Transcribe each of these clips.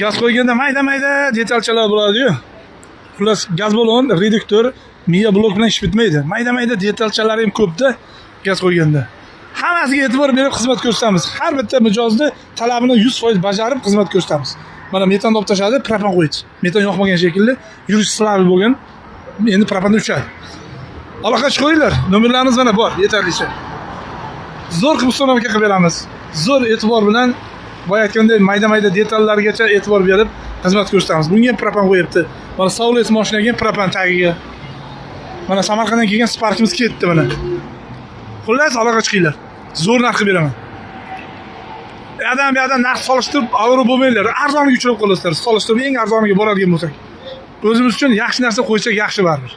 Gaz qo'yganda mayda detalchalar bo'ladi-yu. Xullas, gaz balon, reduktor, miya blok bilan ish bitmaydi. Mayda detalchalar ham ko'pda gaz qo'yganda. Hammasiga e'tibor berib xizmat ko'rsatamiz. Har bitta mijozni talabini 100% bajarib xizmat ko'rsatamiz. Mana metan olib tashadi, propan qo'ydi. Metan yoqmagan shekilli, yurish slavi bo'lgan. Endi propanda uchadi. Aloqa chiqinglar. Nomerlarimiz mana bor, yetarlicha. Zo'r qilib ustonaga qilib beramiz. Zo'r e'tibor bilan boya aytgandek mayda detallargacha e'tibor berib xizmat ko'rsatamiz. Bunga ham propan qo'yibdi. Mana Saulet mashinaga ham propan tagiga. Mana Samarqanddan kelgan Sparkimiz ketdi mana. Xullas, aloqa chiqinglar. Zo'r narx qilib beraman. Bu yerdan narx solishtirib, avro bo'lmanglar. Arzoniga uchrab qolasizlar. Solishtirib eng arzoniga boradigan bo'lsak. O'zimiz uchun yaxshi narsa qo'ysak yaxshi baribir.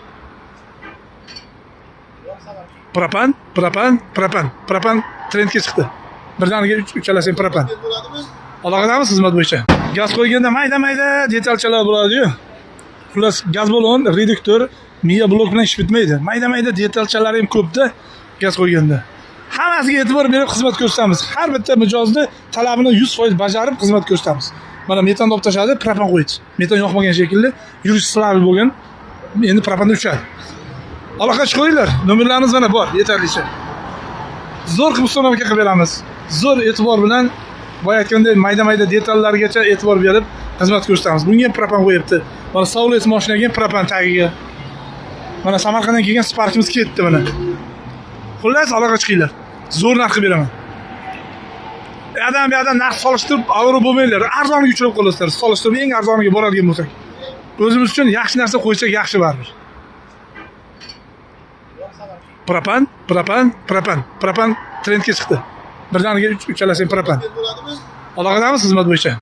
Propan trendga chiqdi. Birdaniga uchalasi ham propan. Aloqadamiz xizmat bo'yicha. Gaz qo'yganda mayda detalchalar bo'ladi-yu. Xullas, gaz balon, reduktor, miya blok bilan ish bitmaydi. Mayda detalchalar ham ko'pda gaz qo'yganda. Hammasiga e'tibor berib xizmat ko'rsatamiz. Har bitta mijozni talabini 100% bajarib xizmat ko'rsatamiz. Mana metan olib tashadi, propan qo'ydi. Metan yoqmagan shekilli, yurish slavi bo'lgan. Endi propanda uchadi. Aloqa chiqinglar. Nomerlarimiz mana bor, yetarlicha. Zo'r qilib ustonaga qilib beramiz. Zo'r e'tibor bilan boya aytgandek mayda detallargacha e'tibor berib xizmat ko'rsatamiz. Bunga ham propan qo'yibdi. Mana Saulet mashinaga ham propan tagiga. Mana Samarqanddan kelgan Sparkimiz ketdi mana. Xullas, aloqa chiqinglar. Zo'r narx qilib beraman. Bu yerdan narx solishtirib, avro bo'lmanglar. Arzoniga uchrab qolasizlar. Solishtirib eng arzoniga boradigan bo'lsak. O'zimiz uchun yaxshi narsa qo'ysak yaxshi baribir. Propan trendga chiqdi. Birdaniga uchalasi ham propan. Aloqadamiz xizmat bo'yicha.